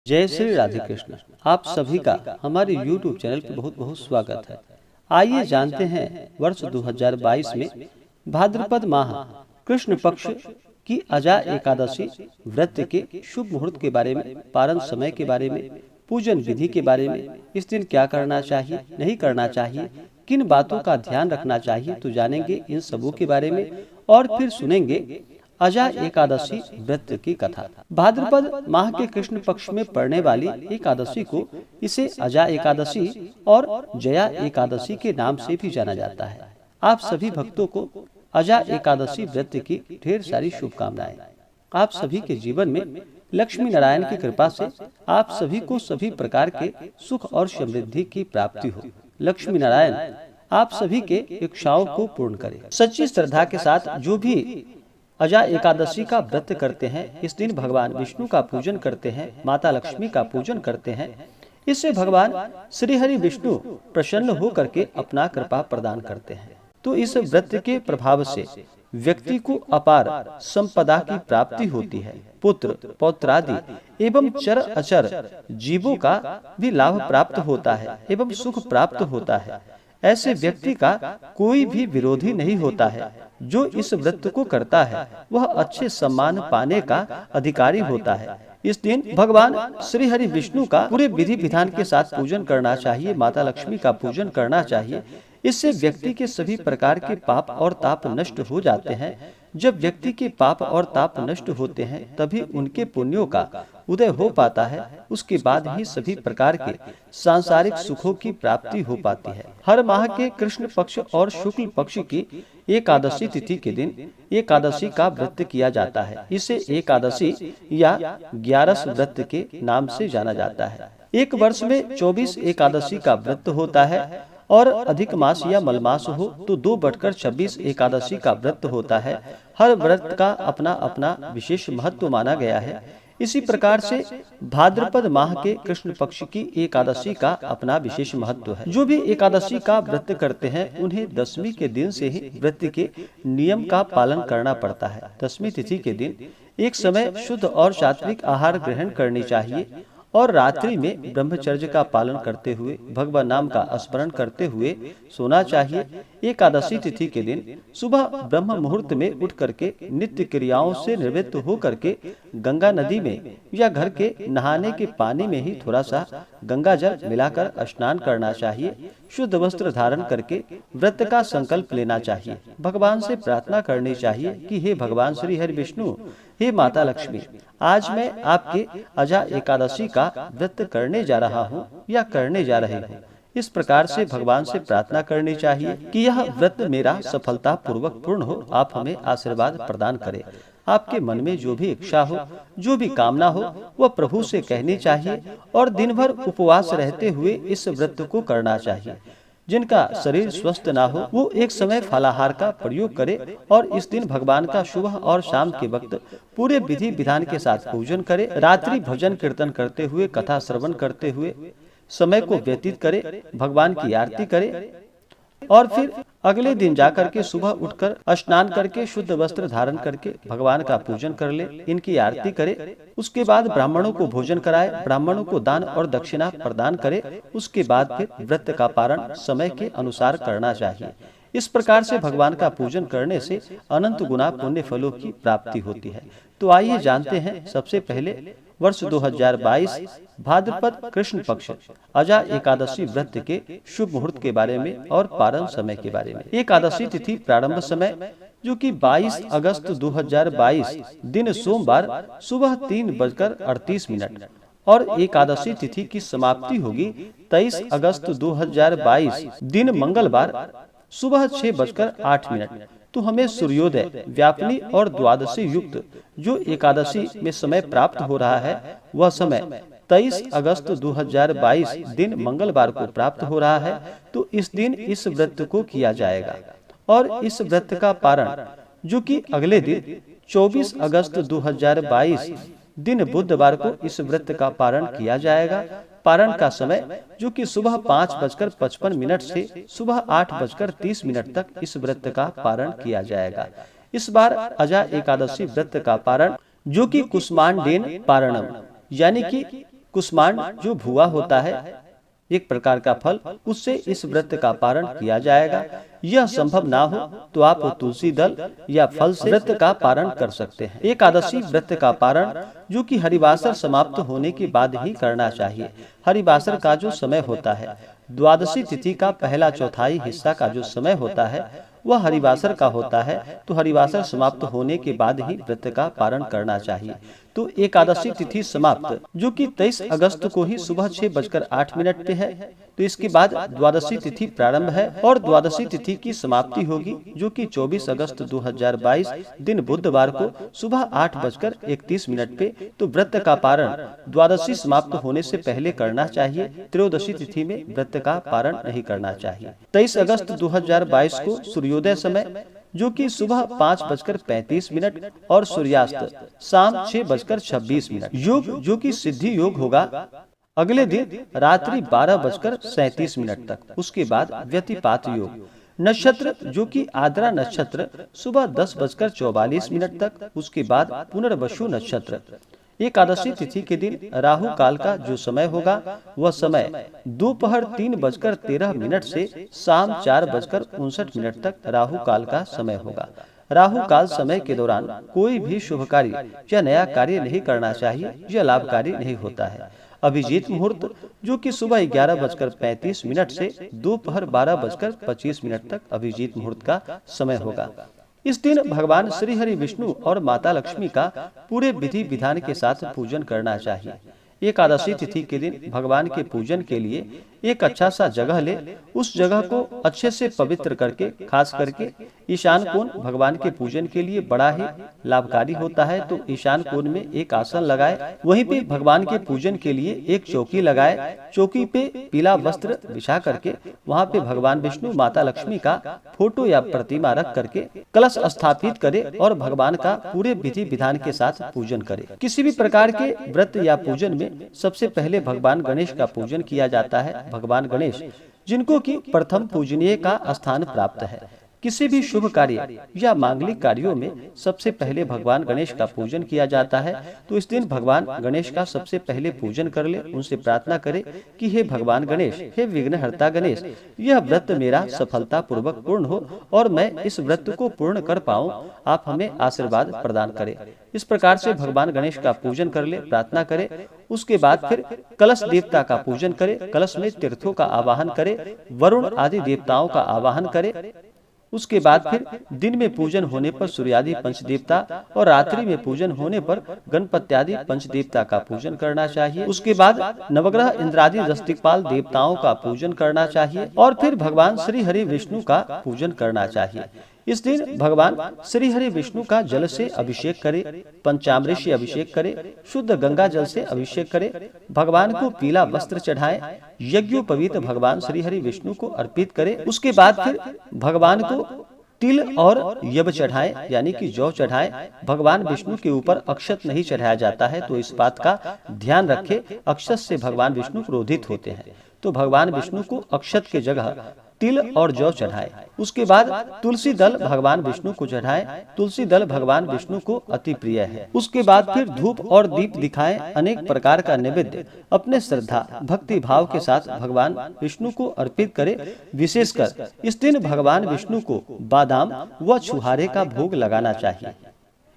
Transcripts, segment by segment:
जय श्री राधे कृष्ण। आप सभी का हमारे YouTube चैनल पर बहुत बहुत स्वागत है। आइए जानते हैं वर्ष 2022 में भाद्रपद माह कृष्ण पक्ष की अजा एकादशी व्रत के शुभ मुहूर्त के बारे में, पारण समय के बारे में, पूजन विधि के बारे में, इस दिन क्या करना चाहिए, नहीं करना चाहिए, किन बातों का ध्यान रखना चाहिए, तो जानेंगे इन सबों के बारे में। और फिर सुनेंगे अजा एकादशी व्रत की कथा। भाद्रपद माह के कृष्ण पक्ष में पड़ने वाली एकादशी को इसे अजा एकादशी और जया एकादशी के नाम से भी जाना जाता है। आप सभी भक्तों को अजा एकादशी व्रत की ढेर सारी शुभकामनाएं। आप सभी के जीवन में लक्ष्मी नारायण की कृपा से आप सभी को सभी प्रकार के सुख और समृद्धि की प्राप्ति हो। लक्ष्मी नारायण आप सभी के इच्छाओं को पूर्ण करें। सच्ची श्रद्धा के साथ जो भी अजा एकादशी का व्रत करते हैं, इस दिन भगवान विष्णु का पूजन करते हैं, माता लक्ष्मी का पूजन करते हैं। इससे भगवान श्री हरि विष्णु प्रसन्न होकर के अपना कृपा प्रदान करते हैं। तो इस व्रत के प्रभाव से व्यक्ति को अपार संपदा की प्राप्ति होती है। पुत्र पौत्रादि एवं चर अचर जीवों का भी लाभ प्राप्त होता है एवं सुख प्राप्त होता है। ऐसे व्यक्ति का कोई भी विरोधी नहीं होता है। जो इस व्रत को करता है वह अच्छे सम्मान पाने का अधिकारी होता है। इस दिन भगवान श्री हरि विष्णु का पूरे विधि विधान के साथ पूजन करना चाहिए, माता लक्ष्मी का पूजन करना चाहिए। इससे व्यक्ति के सभी प्रकार के पाप और ताप नष्ट हो जाते हैं। जब व्यक्ति के पाप और ताप नष्ट होते हैं तभी उनके पुण्यों का उदय हो पाता है। उसके बाद ही सभी प्रकार के सांसारिक सुखों की प्राप्ति हो पाती है। हर माह के कृष्ण पक्ष और शुक्ल पक्ष की एकादशी तिथि के दिन एकादशी का व्रत किया जाता है। इसे एकादशी या 11 व्रत के नाम से जाना जाता है। एक वर्ष में 24 एकादशी का व्रत होता है और अधिक मास या मलमास हो तो 2/26 एकादशी का व्रत होता है। हर व्रत का अपना अपना विशेष महत्व माना गया है। इसी प्रकार से भाद्रपद माह के कृष्ण पक्ष की एकादशी का अपना विशेष महत्व है। जो भी एकादशी का व्रत करते हैं उन्हें दशमी के दिन से ही व्रत के नियम का पालन करना पड़ता है। दशमी तिथि के दिन एक समय शुद्ध और सात्विक आहार ग्रहण करनी चाहिए और रात्रि में ब्रह्मचर्य का पालन करते हुए भगवान नाम का स्मरण करते हुए सोना चाहिए। एकादशी तिथि के दिन सुबह ब्रह्म मुहूर्त में उठ करके नित्य क्रियाओं से निवृत्त हो करके गंगा नदी में या घर के नहाने के पानी में ही थोड़ा सा गंगा जल मिलाकर स्नान करना चाहिए। शुद्ध वस्त्र धारण करके व्रत का संकल्प लेना चाहिए। भगवान से प्रार्थना करनी चाहिए कि हे भगवान श्री हरि विष्णु, हे माता लक्ष्मी, आज मैं आपके अजा एकादशी का व्रत करने जा रहा हूँ या करने जा रही हूँ। इस प्रकार से भगवान से प्रार्थना करनी चाहिए कि यह व्रत मेरा सफलता पूर्वक पूर्ण हो। आप हमें आशीर्वाद प्रदान करें। आपके मन में जो भी इच्छा हो, जो भी कामना हो, वह प्रभु से कहनी चाहिए और दिन भर उपवास रहते हुए इस व्रत को करना चाहिए। जिनका शरीर स्वस्थ ना हो वो एक समय फलाहार का प्रयोग करे और इस दिन भगवान का सुबह और शाम के वक्त पूरे विधि विधान के साथ पूजन करे। रात्रि भजन कीर्तन करते हुए, कथा श्रवण करते हुए समय को व्यतीत करे, भगवान की आरती करे और फिर अगले दिन जाकर के सुबह उठकर स्नान करके शुद्ध वस्त्र धारण करके भगवान का पूजन कर ले, इनकी आरती करे। उसके बाद ब्राह्मणों को भोजन कराए, ब्राह्मणों को दान और दक्षिणा प्रदान करे। उसके बाद फिर व्रत का पारण समय के अनुसार करना चाहिए। इस प्रकार से भगवान का पूजन करने से अनंत गुना पुण्य फलों की प्राप्ति होती है। तो आइए जानते हैं सबसे पहले वर्ष 2022 भाद्रपद कृष्ण पक्ष अजा एकादशी व्रत के शुभ मुहूर्त के बारे में और पारण समय के बारे में। एकादशी तिथि प्रारंभ समय जो कि 22 अगस्त 2022 दिन सोमवार सुबह 3:38 और एकादशी तिथि की समाप्ति होगी 23 अगस्त 2022 दिन मंगलवार सुबह 6:08। तो हमें सूर्योदय, व्यापनी और द्वादशी युक्त जो एकादशी में समय प्राप्त हो रहा है वह समय 23 अगस्त 2022 दिन मंगलवार को प्राप्त हो रहा है। तो इस दिन इस व्रत को किया जाएगा और इस व्रत का पारण जो कि अगले दिन 24 अगस्त 2022 दिन बुधवार को इस व्रत का पारण किया जाएगा। पारण का समय जो कि सुबह 5:55 से सुबह 8:30 तक इस व्रत का पारण किया जाएगा। इस बार अजा एकादशी व्रत का पारण जो कि कुष्मांडेन पारणम यानी कि कुष्मांड जो भुआ होता है, एक प्रकार का फल, उससे इस व्रत का पारण किया जाएगा। यह संभव ना हो तो आप तुलसी दल या फल से व्रत का पारण कर सकते हैं। एकादशी व्रत का पारण जो कि हरिवासर समाप्त होने के बाद ही करना चाहिए। हरिवासर का जो समय होता है, द्वादशी तिथि का पहला चौथाई हिस्सा का जो समय होता है वह हरिवासर का होता है, तो हरिवासर समाप्त होने के बाद ही व्रत का पारण करना चाहिए। तो एकादशी तिथि समाप्त जो कि 23 अगस्त को ही सुबह 6:08 पे है, तो इसके बाद द्वादशी तिथि प्रारंभ है और द्वादशी तिथि की समाप्ति होगी जो कि 24 अगस्त 2022 दिन बुधवार को सुबह 8:31 पे। तो व्रत का पारण द्वादशी समाप्त होने से पहले करना चाहिए। त्रयोदशी तिथि में व्रत का पारण नहीं करना चाहिए। 23 अगस्त 2022 को सूर्योदय समय जो कि सुबह 5:35 और सूर्यास्त शाम 6:26। योग जो कि सिद्धि योग होगा अगले दिन रात्रि 12:37 तक। उसके बाद व्यतिपात योग। नक्षत्र जो कि आद्रा नक्षत्र सुबह 10:44 तक। उसके बाद पुनर्वसु नक्षत्र। एकादशी तिथि के दिन राहु काल का जो समय होगा वह समय दोपहर 3:13 से शाम 4:59 तक राहु काल का समय होगा। राहु काल समय के दौरान कोई भी शुभ कार्य या नया कार्य नहीं करना चाहिए, यह लाभकारी नहीं होता है। अभिजीत मुहूर्त जो कि सुबह 11:35 से दोपहर 12:25 तक अभिजीत मुहूर्त का समय होगा। इस दिन भगवान श्री हरि विष्णु और माता लक्ष्मी का पूरे विधि विधान के साथ पूजन करना चाहिए। एकादशी तिथि के दिन भगवान के पूजन के लिए एक अच्छा सा जगह ले, उस जगह को अच्छे से पवित्र करके, खास करके ईशान कोण भगवान के पूजन के लिए बड़ा ही लाभकारी होता है। तो ईशान कोण में एक आसन लगाए, वहीं पे भगवान के पूजन के लिए एक चौकी लगाए। चौकी पे पीला वस्त्र बिछा करके वहाँ पे भगवान विष्णु माता लक्ष्मी का फोटो या प्रतिमा रख करके कलश स्थापित करे और भगवान का पूरे विधि विधान के साथ पूजन करे। किसी भी प्रकार के व्रत या पूजन में सबसे पहले भगवान गणेश का पूजन किया जाता है। भगवान गणेश जिनको कि प्रथम पूजनीय का स्थान प्राप्त है। किसी भी शुभ कार्य या मांगलिक कार्यों में सबसे पहले भगवान गणेश का पूजन किया जाता है। तो इस दिन भगवान गणेश का सबसे पहले पूजन कर ले, उनसे प्रार्थना करे कि हे भगवान गणेश, हे विघ्नहर्ता गणेश, यह व्रत मेरा सफलता पूर्वक पूर्ण हो और मैं इस व्रत को पूर्ण कर पाऊं, आप हमें आशीर्वाद प्रदान करें। इस प्रकार से भगवान गणेश का पूजन कर ले, प्रार्थना करे। उसके बाद फिर कलश देवता का पूजन करे, कलश में तीर्थों का आवाहन करे, वरुण आदि देवताओं का आवाहन करे। उसके बाद फिर दिन में पूजन होने पर सूर्यादि पंचदेवता और रात्रि में पूजन होने पर गणपत्यादि पंचदेवता का पूजन करना चाहिए। उसके बाद नवग्रह इंद्रादि 10 दिक्पाल देवताओं का पूजन करना चाहिए और फिर भगवान श्री हरि विष्णु का पूजन करना चाहिए। इस दिन भगवान श्री हरि विष्णु का जल से अभिषेक करे, पंचामृत से अभिषेक करे, शुद्ध गंगा जल से अभिषेक करे, भगवान को पीला वस्त्र चढ़ाए, यज्ञोपवीत भगवान श्री हरि विष्णु को अर्पित करे। उसके बाद फिर भगवान को तिल और यब चढ़ाए, यानी कि जौ चढ़ाए। भगवान विष्णु के ऊपर अक्षत नहीं चढ़ाया जाता है, तो इस बात का ध्यान रखे। अक्षत से भगवान विष्णु क्रोधित होते हैं, तो भगवान विष्णु को अक्षत के जगह तिल और जौ चढ़ाए। उसके बाद तुलसी दल भगवान विष्णु को चढ़ाए। तुलसी दल भगवान विष्णु को अति प्रिय है। उसके बाद फिर धूप और दीप दिखाएं, अनेक प्रकार का नैवेद्य अपने श्रद्धा भक्ति भाव के साथ भगवान विष्णु को अर्पित करे। विशेषकर इस दिन भगवान विष्णु को बादाम व छुहारे का भोग लगाना चाहिए।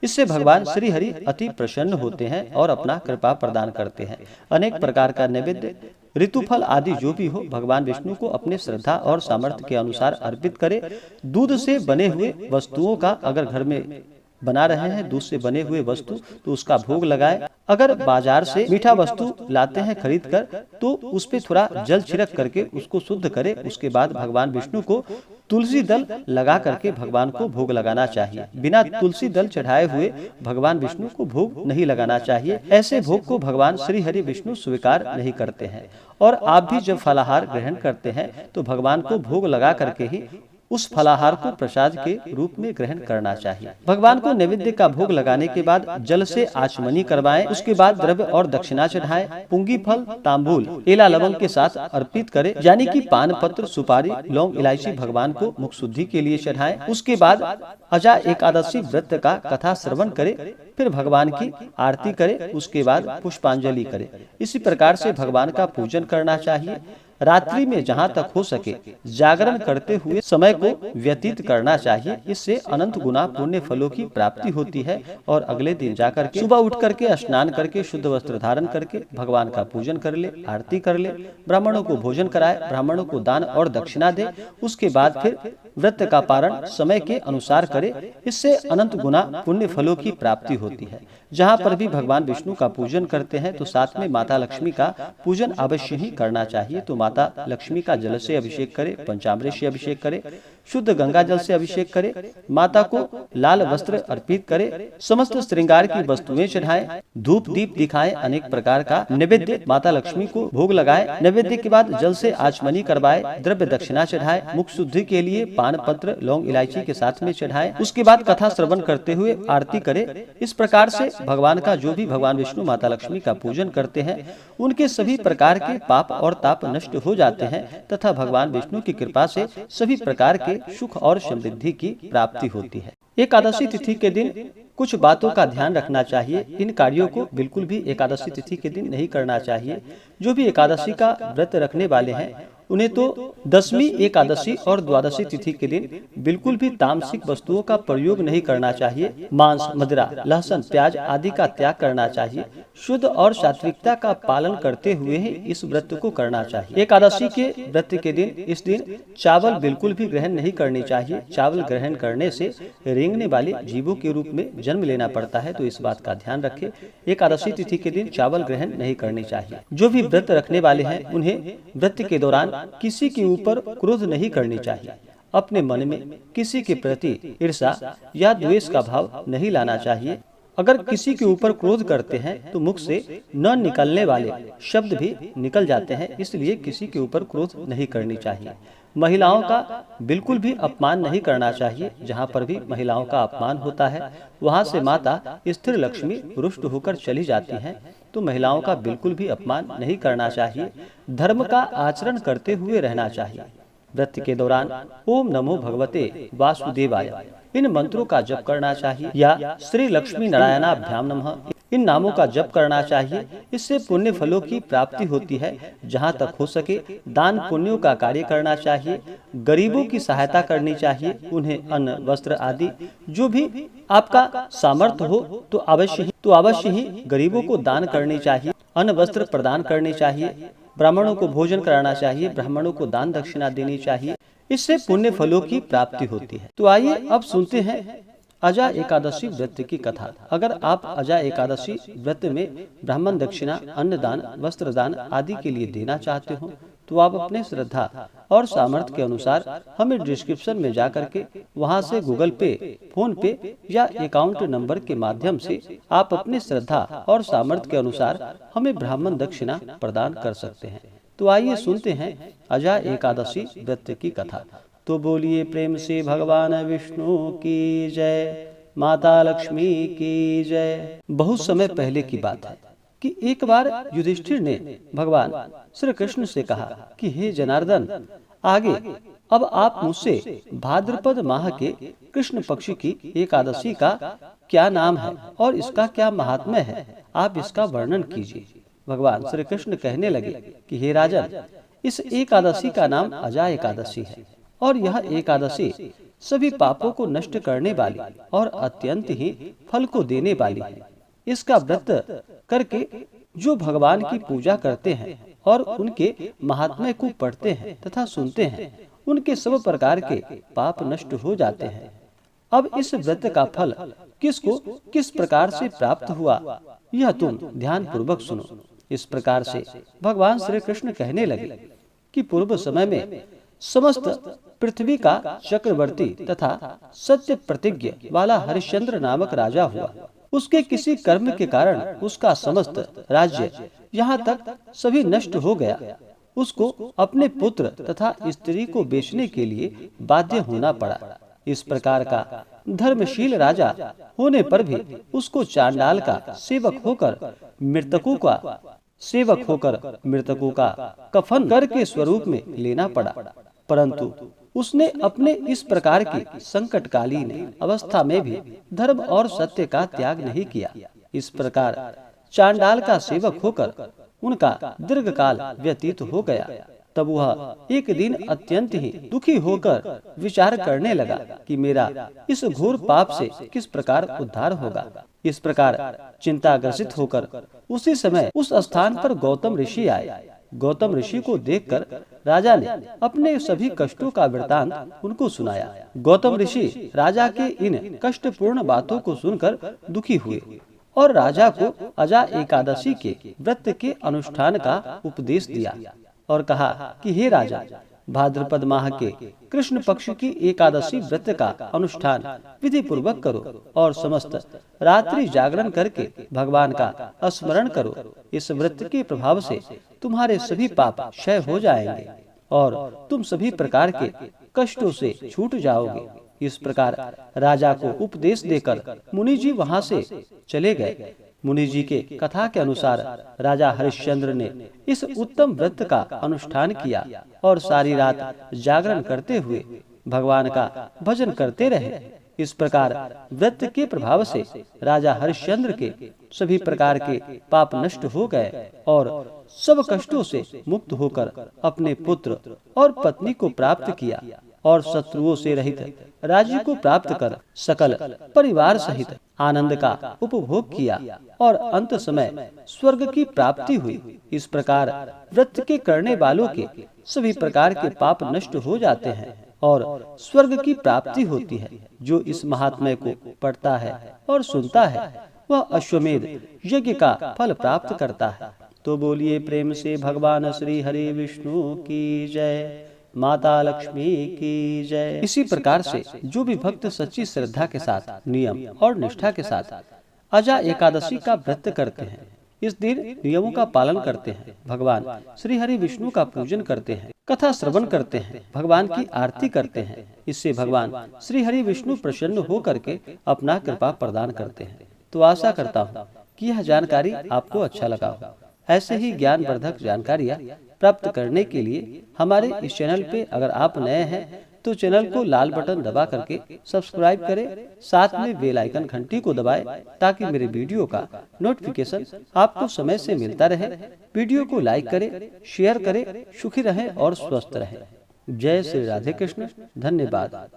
इससे भगवान श्री हरि अति प्रसन्न होते हैं और अपना कृपा प्रदान करते हैं। अनेक प्रकार का नैवेद्य ऋतुफल आदि जो भी हो भगवान विष्णु को अपने श्रद्धा और सामर्थ्य के अनुसार अर्पित करे। दूध से बने हुए वस्तुओं का अगर घर में बना रहे हैं, दूध से बने हुए वस्तु, तो उसका भोग लगाए। अगर बाजार से मीठा वस्तु लाते हैं खरीद कर, तो उस पे थोड़ा जल छिड़क करके उसको शुद्ध करे। उसके बाद भगवान विष्णु को तुलसी दल लगा करके भगवान को भोग लगाना चाहिए। बिना तुलसी दल चढ़ाए हुए भगवान विष्णु को भोग नहीं लगाना चाहिए। ऐसे भोग को भगवान श्री हरि विष्णु स्वीकार नहीं करते हैं। और आप भी जब फलाहार ग्रहण करते हैं तो भगवान को भोग लगा करके ही उस फलाहार को प्रसाद के रूप में ग्रहण करना चाहिए। भगवान को नैवेद्य का भोग लगाने के बाद जल से आचमनी करवाएं, उसके बाद द्रव्य और दक्षिणा चढ़ाएं, पुंगी फल, तांबूल, एला लवंग के साथ अर्पित करें, यानी कि पान पत्र, सुपारी, लौंग, इलायची भगवान को मुख शुद्धि के लिए चढ़ाएं। उसके बाद अजा एकादशी व्रत का कथा श्रवण करें, फिर भगवान की आरती करें, उसके बाद पुष्पांजलि करें। इसी प्रकार से भगवान का पूजन करना चाहिए। रात्रि में जहाँ तक हो सके जागरण करते हुए समय को व्यतीत करना चाहिए। इससे अनंत गुना पुण्य फलों की प्राप्ति होती है और अगले दिन जाकर के सुबह उठ करके स्नान करके शुद्ध वस्त्र धारण करके भगवान का पूजन कर ले, आरती कर ले, ब्राह्मणों को भोजन कराए, ब्राह्मणों को दान और दक्षिणा दे। उसके बाद फिर व्रत का पारण समय के अनुसार करे। इससे अनंत गुना पुण्य फलों की प्राप्ति होती है। जहाँ पर भी भगवान विष्णु का पूजन करते हैं तो साथ में माता लक्ष्मी का पूजन अवश्य ही करना चाहिए। तो माता लक्ष्मी का जल से अभिषेक करे, पंचामृत से अभिषेक करे, शुद्ध गंगा जल से अभिषेक करे, माता को लाल वस्त्र अर्पित करे, समस्त श्रृंगार की वस्तुएं चढ़ाए, धूप दीप दिखाए, अनेक प्रकार का नैवेद्य माता लक्ष्मी को भोग लगाए। नैवेद्य के बाद जल से आचमनी करवाए, द्रव्य दक्षिणा चढ़ाए, मुख शुद्धि के लिए पान पत्र, लौंग, इलायची के साथ में चढ़ाए। उसके बाद कथा श्रवण करते हुए आरती करे। इस प्रकार से भगवान का जो भी भगवान विष्णु माता लक्ष्मी का पूजन करते हैं उनके सभी प्रकार के पाप और ताप नष्ट हो जाते हैं तथा भगवान विष्णु की कृपा से सभी प्रकार के सुख और समृद्धि की प्राप्ति होती है। एकादशी तिथि के दिन कुछ बातों का ध्यान रखना चाहिए। इन कार्यों को बिल्कुल भी एकादशी तिथि के दिन नहीं करना चाहिए। जो भी एकादशी का व्रत रखने वाले हैं उन्हें तो दसवीं एकादशी और द्वादशी तिथि के दिन बिल्कुल भी तामसिक वस्तुओं का प्रयोग नहीं करना चाहिए। मांस, मदिरा, लहसुन, प्याज आदि का त्याग करना चाहिए। शुद्ध और सात्विकता का पालन करते हुए ही इस व्रत को करना चाहिए। एकादशी के व्रत के दिन इस दिन चावल बिल्कुल भी ग्रहण नहीं करनी चाहिए। चावल ग्रहण करने से रेंगने वाले जीवों के रूप में जन्म लेना पड़ता है, तो इस बात का ध्यान रखें। एकादशी तिथि के दिन चावल ग्रहण नहीं करनी चाहिए। जो भी व्रत रखने वाले हैं उन्हें व्रत के दौरान किसी के ऊपर क्रोध नहीं करनी चाहिए। अपने मन में किसी के प्रति ईर्ष्या या द्वेष का भाव नहीं लाना चाहिए। अगर किसी के ऊपर क्रोध करते हैं तो मुख से न निकलने वाले शब्द भी निकल जाते हैं, इसलिए किसी के ऊपर क्रोध नहीं करनी चाहिए। महिलाओं का बिल्कुल भी अपमान नहीं करना चाहिए। जहाँ पर भी महिलाओं का अपमान होता है वहाँ से माता स्थिर लक्ष्मी रुष्ट होकर चली जाती हैं, तो महिलाओं का बिल्कुल भी अपमान नहीं करना चाहिए। धर्म का आचरण करते हुए रहना चाहिए। व्रत के दौरान ओम नमो भगवते वासुदेवाय इन मंत्रों का जप करना चाहिए या श्री लक्ष्मी नारायणाभ्याम नमः इन नामों का जप करना चाहिए। इससे पुण्य फलों की प्राप्ति होती है। जहाँ तक हो सके दान पुण्यों का कार्य करना चाहिए। गरीबों की सहायता करनी चाहिए। उन्हें अन्न, वस्त्र आदि जो भी आपका सामर्थ्य हो तो अवश्य ही गरीबों को दान करनी चाहिए। अन्न वस्त्र प्रदान करने चाहिए। ब्राह्मणों को भोजन कराना चाहिए। ब्राह्मणों को दान दक्षिणा देनी चाहिए। इससे पुण्य फलों की प्राप्ति होती है। तो आइए अब सुनते हैं अजा एकादशी व्रत की कथा। अगर आप अजा एकादशी व्रत में ब्राह्मण दक्षिणा, अन्नदान, वस्त्र दान आदि के लिए देना चाहते हो तो आप अपने श्रद्धा और सामर्थ्य के अनुसार हमें डिस्क्रिप्शन में जाकर के वहां से गूगल पे, फोन पे या अकाउंट नंबर के माध्यम से आप अपनी श्रद्धा और सामर्थ्य के अनुसार हमें ब्राह्मण दक्षिणा प्रदान कर सकते हैं। तो आइए सुनते हैं अजा एकादशी व्रत की कथा। तो बोलिए प्रेम से भगवान विष्णु की जय, माता लक्ष्मी की जय। बहुत समय पहले की बात है कि एक बार युधिष्ठिर ने भगवान श्री कृष्ण से कहा कि हे जनार्दन, आगे अब आप मुझसे भाद्रपद माह के कृष्ण पक्ष की एकादशी का क्या नाम है और इसका क्या महात्म्य है, आप इसका वर्णन कीजिए। भगवान श्री कृष्ण कहने लगे कि हे राजन, इस एकादशी का नाम अजा एकादशी है और यह एकादशी सभी पापों को नष्ट करने वाली और अत्यंत ही फल को देने वाली है। इसका व्रत करके जो भगवान की पूजा करते हैं और उनके महात्म्य को पढ़ते हैं तथा सुनते हैं, उनके सब प्रकार के पाप नष्ट हो जाते हैं। अब इस व्रत का फल किसको किस प्रकार से प्राप्त हुआ, यह तुम ध्यान पूर्वक सुनो। इस प्रकार से भगवान श्री कृष्ण कहने लगे कि पूर्व समय में समस्त पृथ्वी का चक्रवर्ती तथा सत्य प्रतिज्ञ वाला हरिश्चंद्र नामक राजा हुआ। उसके किसी कर्म के कारण उसका समस्त राज्य यहाँ तक सभी नष्ट हो गया। उसको अपने पुत्र तथा स्त्री को बेचने के लिए बाध्य होना पड़ा। इस प्रकार का धर्मशील राजा होने पर भी उसको चांडाल का सेवक होकर मृतकों का कफन कर के स्वरूप में लेना पड़ा। परंतु उसने अपने इस प्रकार की संकटकालीन अवस्था में भी धर्म और सत्य का त्याग नहीं किया। इस प्रकार चांडाल का सेवक होकर उनका दीर्घकाल व्यतीत हो गया। तब वह एक दिन अत्यंत ही दुखी होकर विचार करने लगा कि मेरा इस घोर पाप से किस प्रकार उद्धार होगा। इस प्रकार चिंताग्रसित होकर उसी समय उस स्थान पर गौतम ऋषि आए। गौतम ऋषि को देखकर राजा ने अपने सभी कष्टों का वृतांत उनको सुनाया। गौतम ऋषि राजा के इन कष्टपूर्ण बातों को सुनकर दुखी हुए और राजा को अजा एकादशी के व्रत के अनुष्ठान का उपदेश दिया और कहा कि हे राजा, भाद्रपद माह के कृष्ण पक्ष की एकादशी व्रत का अनुष्ठान विधि पूर्वक करो और समस्त रात्रि जागरण करके भगवान का स्मरण करो। इस व्रत के प्रभाव से तुम्हारे सभी पाप क्षय हो जाएंगे और तुम सभी प्रकार के कष्टों से छूट जाओगे। इस प्रकार राजा को उपदेश देकर मुनि जी वहां से चले गए। मुनि जी के कथा के अनुसार राजा हरिश्चंद्र ने इस उत्तम व्रत का अनुष्ठान किया और सारी रात जागरण करते हुए भगवान का भजन करते रहे। इस प्रकार व्रत के प्रभाव से राजा हरिश्चंद्र के सभी प्रकार के पाप नष्ट हो गए और सब कष्टों से मुक्त होकर अपने पुत्र और पत्नी को प्राप्त किया और शत्रुओं से रहित राज्य को प्राप्त कर सकल परिवार सहित आनंद का उपभोग किया और अंत समय स्वर्ग की प्राप्ति हुई। इस प्रकार व्रत के करने वालों के सभी प्रकार के पाप नष्ट हो जाते हैं और स्वर्ग की प्राप्ति होती है। जो इस महात्म्य को पढ़ता है और सुनता है वह अश्वमेध यज्ञ का फल प्राप्त करता है। तो बोलिए प्रेम से भगवान श्री हरि विष्णु की जय, माता लक्ष्मी की जय। इसी प्रकार से जो भी भक्त सच्ची श्रद्धा के साथ नियम और निष्ठा के साथ अजा एकादशी का व्रत करते हैं, इस दिन नियमों का पालन करते हैं, भगवान श्री हरि विष्णु का पूजन करते हैं, कथा श्रवण करते हैं, भगवान की आरती करते हैं, इससे भगवान श्री हरि विष्णु प्रसन्न हो करके अपना कृपा प्रदान करते हैं। तो आशा करता हूँ कि यह जानकारी आपको अच्छा लगा हो। ऐसे ही ज्ञानवर्धक जानकारियाँ प्राप्त करने के लिए हमारे इस चैनल पे अगर आप नए हैं तो चैनल को लाल बटन दबा करके सब्सक्राइब करें, साथ में बेल आइकन घंटी को दबाएं ताकि मेरे वीडियो का नोटिफिकेशन आपको समय से मिलता रहे। वीडियो को लाइक करें, शेयर करें, सुखी रहें और स्वस्थ रहें। जय श्री राधे कृष्ण। धन्यवाद।